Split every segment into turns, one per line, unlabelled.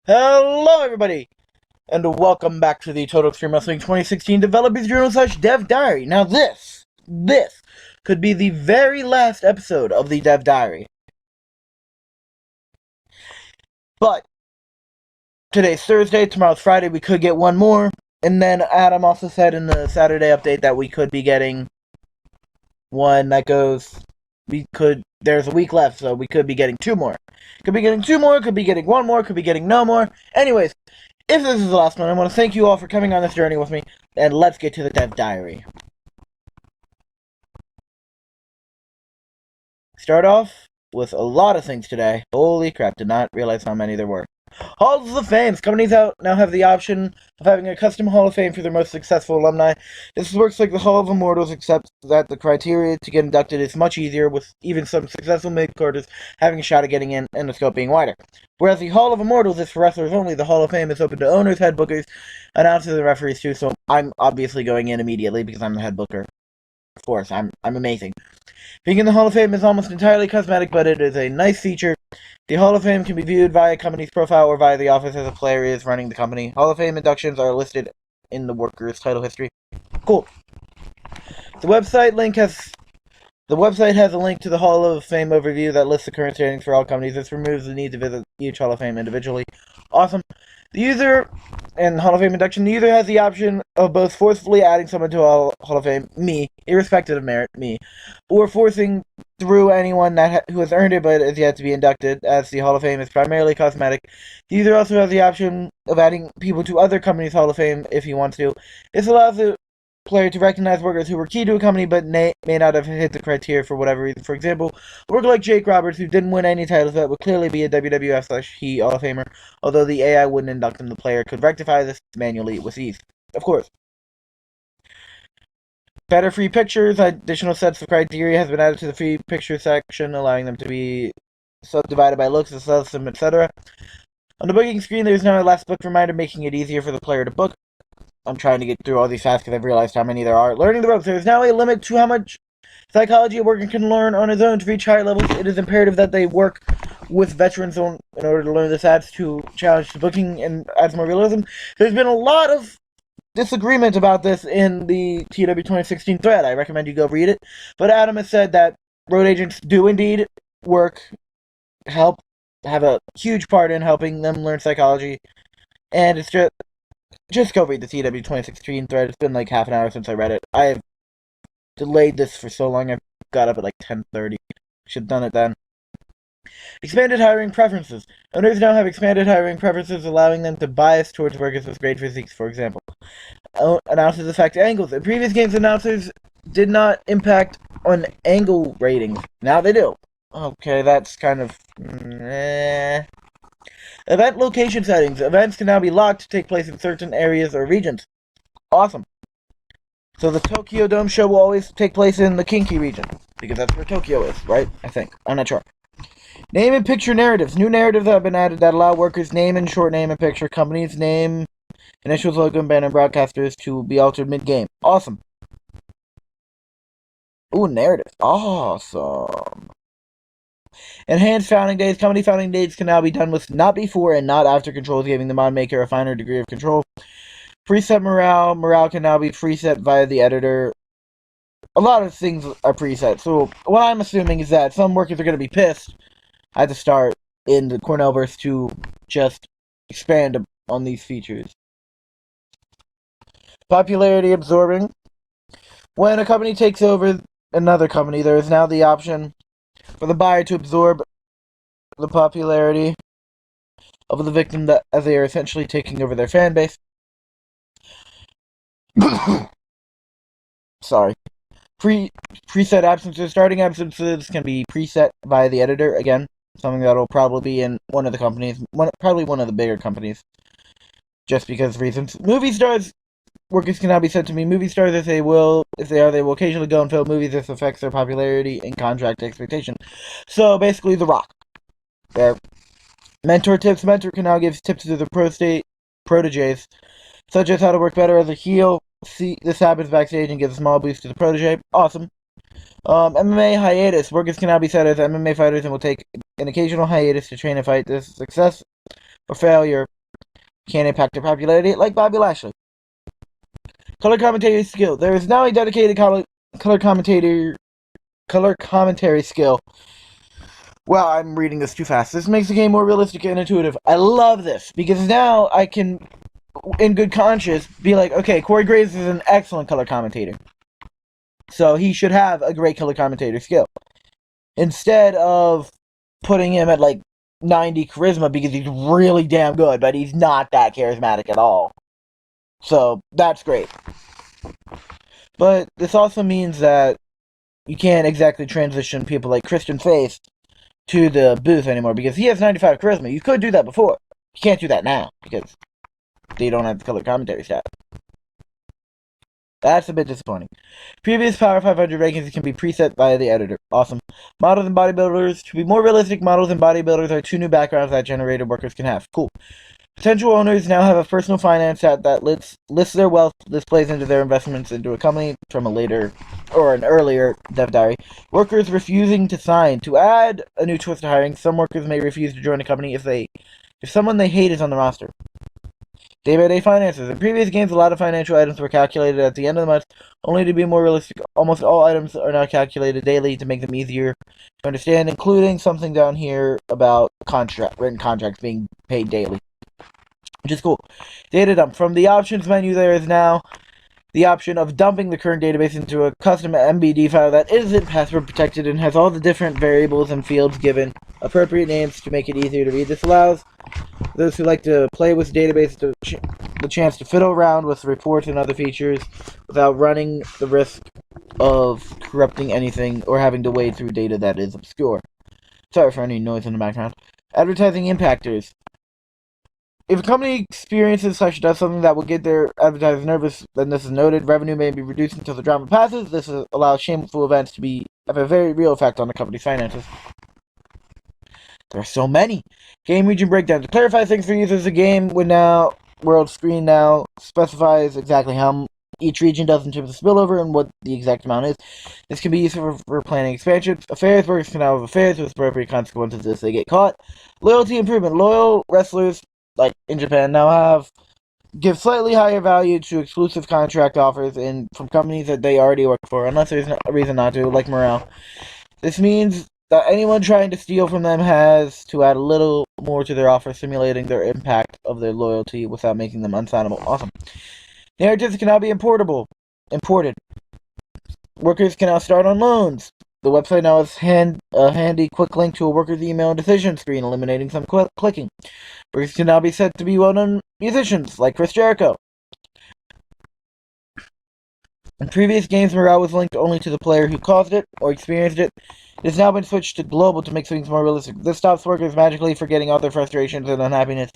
Hello, everybody, and welcome back to the Total Extreme Wrestling 2016 Developers Journal / Dev Diary. Now, this could be the very last episode of the Dev Diary. But today's Thursday, tomorrow's Friday. We could get one more, and then Adam also said in the Saturday update that we could be getting one that goes. There's a week left, so we could be getting two more. Could be getting two more, could be getting one more, could be getting no more. Anyways, if this is the last one, I want to thank you all for coming on this journey with me, and let's get to the Dev Diary. Start off with a lot of things today. Holy crap, did not realize how many there were. Halls of Fame. Companies now have the option of having a custom Hall of Fame for their most successful alumni. This works like the Hall of Immortals, except that the criteria to get inducted is much easier, with even some successful mid-carders having a shot at getting in and the scope being wider. Whereas the Hall of Immortals is for wrestlers only, the Hall of Fame is open to owners, head bookers, announcers, and referees too, so I'm obviously going in immediately because I'm the head booker. Of course, I'm amazing. Being in the Hall of Fame is almost entirely cosmetic, but it is a nice feature. The Hall of Fame can be viewed via a company's profile or via the office as a player is running the company. Hall of Fame inductions are listed in the worker's title history. Cool. The website has a link to the Hall of Fame overview that lists the current standings for all companies. This removes the need to visit each Hall of Fame individually. Awesome. The user and Hall of Fame induction, the user has the option of both forcefully adding someone to a Hall of Fame, me, irrespective of merit, me, or forcing through anyone who has earned it but is yet to be inducted, as the Hall of Fame is primarily cosmetic. The user also has the option of adding people to other companies' Hall of Fame if he wants to. This allows the player to recognize workers who were key to a company but may not have hit the criteria for whatever reason. For example, a worker like Jake Roberts, who didn't win any titles but would clearly be a WWF/He Hall of Famer, although the AI wouldn't induct him, the player could rectify this manually with ease. Of course. Better free pictures. Additional sets of criteria has been added to the free picture section, allowing them to be subdivided by looks, system, etc. On the booking screen, there is now a last book reminder, making it easier for the player to book. I'm trying to get through all these fast because I've realized how many there are. Learning the ropes. There is now a limit to how much psychology a worker can learn on his own to reach higher levels. It is imperative that they work with veterans in order to learn. This adds to challenge to booking and adds more realism. There's been a lot of disagreement about this in the TEW 2016 thread. I recommend you go read it. But Adam has said that road agents do indeed have a huge part in helping them learn psychology. And it's just go read the TEW 2016 thread. It's been like half an hour since I read it. I have delayed this for so long. I got up at like 10:30. Should have done it then. Expanded hiring preferences. Owners now have expanded hiring preferences, allowing them to bias towards workers with great physiques, for example. Announcers affect angles. In previous games, announcers did not impact on angle ratings. Now they do. Okay, that's kind of... Event location settings. Events can now be locked to take place in certain areas or regions. Awesome. So the Tokyo Dome show will always take place in the Kinki region, because that's where Tokyo is, right? I think. I'm not sure. Name and picture narratives. New narratives have been added that allow workers' name and short name and picture, company's name, initials, logo, and banner, broadcasters to be altered mid-game. Awesome. Ooh, narrative. Awesome. Enhanced founding days. Company founding dates can now be done with not before and not after controls, giving the mod maker a finer degree of control. Preset morale. Morale can now be preset via the editor. A lot of things are preset, so what I'm assuming is that some workers are going to be pissed at the start in the Cornellverse to just expand on these features. Popularity absorbing. When a company takes over another company, there is now the option for the buyer to absorb the popularity of the victim as they are essentially taking over their fan base. Sorry. Preset absences. Starting absences can be preset by the editor. Again, something that'll probably be in one of the companies, probably one of the bigger companies, just because of reasons. Movie stars. Workers can now be said to be movie stars if they will occasionally go and film movies. This affects their popularity and contract expectation. So basically, The Rock. There. Mentor tips. Mentor can now give tips to the proteges, such as how to work better as a heel. See, this happens backstage and gives a small boost to the protege. Awesome. MMA hiatus. Workers can now be set as MMA fighters and will take an occasional hiatus to train and fight. This success or failure can impact their popularity, like Bobby Lashley. Color commentary skill. There is now a dedicated color commentary skill. Well, I'm reading this too fast. This makes the game more realistic and intuitive. I love this, because now I can, in good conscience, be like, okay, Corey Graves is an excellent color commentator, so he should have a great color commentator skill. Instead of putting him at like 90 charisma because he's really damn good, but he's not that charismatic at all. So, that's great. But this also means that you can't exactly transition people like Christian Face to the booth anymore, because he has 95 charisma. You could do that before. You can't do that now, because they don't have the color commentary stat. That's a bit disappointing. Previous Power 500 rankings can be preset by the editor. Awesome. Models and bodybuilders. To be more realistic, models and bodybuilders are two new backgrounds that generated workers can have. Cool. Potential owners now have a personal finance stat that lists their wealth. This plays into their investments into a company from an earlier dev diary. Workers refusing to sign. To add a new twist to hiring, some workers may refuse to join a company if someone they hate is on the roster. Day-by-day finances. In previous games, a lot of financial items were calculated at the end of the month, only to be more realistic. Almost all items are now calculated daily to make them easier to understand, including something down here about written contracts being paid daily, which is cool. Data dump. From the options menu, there is now the option of dumping the current database into a custom MBD file that isn't password protected and has all the different variables and fields given appropriate names to make it easier to read. This allows those who like to play with the database the chance to fiddle around with reports and other features without running the risk of corrupting anything or having to wade through data that is obscure. Sorry for any noise in the background. Advertising impactors. If a company experiences / does something that will get their advertisers nervous, then this is noted. Revenue may be reduced until the drama passes. This allows shameful events to have a very real effect on the company's finances. There are so many. Game region breakdown. To clarify things for users, the game world screen now specifies exactly how each region does in terms of spillover and what the exact amount is. This can be used for planning expansions. Affairs. Workers can now have affairs with appropriate consequences if they get caught. Loyalty improvement. Loyal wrestlers, like in Japan, now give slightly higher value to exclusive contract offers from companies that they already work for, unless there's a reason not to, like morale. This means that anyone trying to steal from them has to add a little more to their offer, simulating their impact of their loyalty without making them unsignable. Awesome. Narratives can now be imported. Workers can now start on loans. The website now has a handy quick link to a worker's email and decision screen, eliminating some clicking. Workers can now be said to be well-known musicians, like Chris Jericho. In previous games, morale was linked only to the player who caused it or experienced it. It has now been switched to global to make things more realistic. This stops workers magically forgetting all their frustrations and unhappiness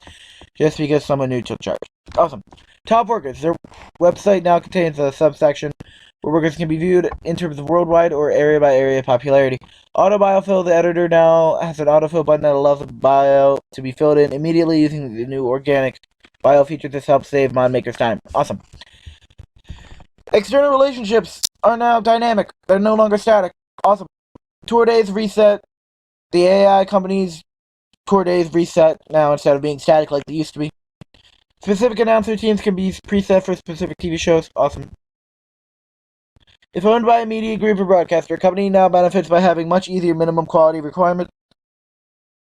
just because someone new took charge. Awesome. Top workers. Their website now contains a subsection where workers can be viewed in terms of worldwide or area-by-area popularity. Auto biofill. The editor now has an autofill button that allows the bio to be filled in immediately using the new organic bio feature. This helps save mod makers time. Awesome. External relationships are now dynamic. They're no longer static. Awesome. Tour days reset. The AI companies' tour days reset now instead of being static like they used to be. Specific announcer teams can be preset for specific TV shows. Awesome. If owned by a media group or broadcaster, a company now benefits by having much easier minimum quality requirements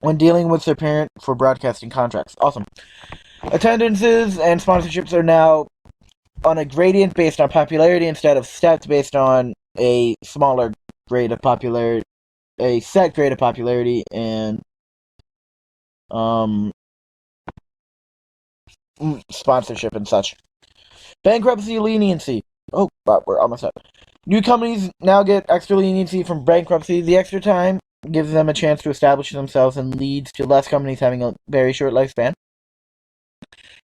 when dealing with their parent for broadcasting contracts. Awesome. Attendances and sponsorships are now on a gradient based on popularity instead of stats based on a smaller grade of popularity, a set grade of popularity, and sponsorship and such. Bankruptcy leniency. Oh, wow, we're almost up. New companies now get extra leniency from bankruptcy. The extra time gives them a chance to establish themselves and leads to less companies having a very short lifespan.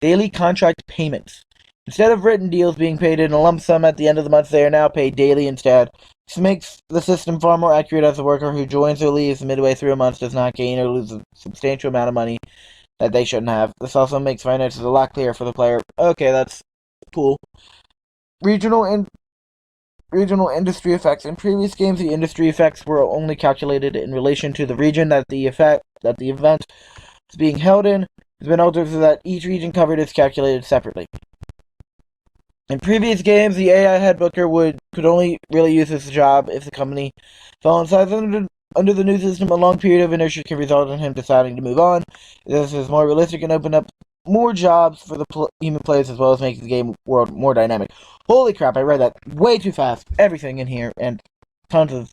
Daily contract payments. Instead of written deals being paid in a lump sum at the end of the month, they are now paid daily instead. This makes the system far more accurate, as a worker who joins or leaves midway through a month does not gain or lose a substantial amount of money that they shouldn't have. This also makes finances a lot clearer for the player. Okay, that's cool. Regional industry effects. In previous games, the industry effects were only calculated in relation to the region that the event was being held in. has been altered so that each region covered is calculated separately. In previous games, the AI head booker could only really use this job if the company fell in size. Under the new system, a long period of inertia can result in him deciding to move on. This is more realistic and open up more jobs for the human players, as well as making the game world more dynamic. Holy crap, I read that way too fast. Everything in here, and tons of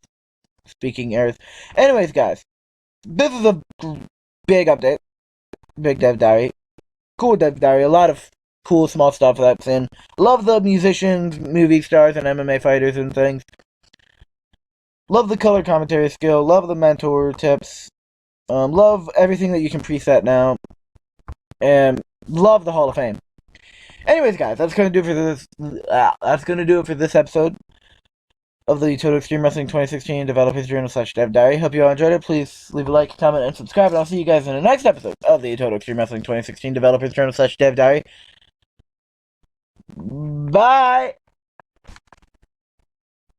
speaking errors. Anyways, guys, this is a big update. Big Dev Diary. Cool Dev Diary. A lot of cool small stuff that's in. Love the musicians, movie stars, and MMA fighters and things. Love the color commentary skill. Love the mentor tips. Love everything that you can preset now. And love the Hall of Fame. Anyways, guys, that's gonna do it for this. That's gonna do it for this episode of the Total Extreme Wrestling 2016 Developers Journal / Dev Diary. Hope you all enjoyed it. Please leave a like, comment, and subscribe. And I'll see you guys in the next episode of the Total Extreme Wrestling 2016 Developers Journal / Dev Diary. Bye.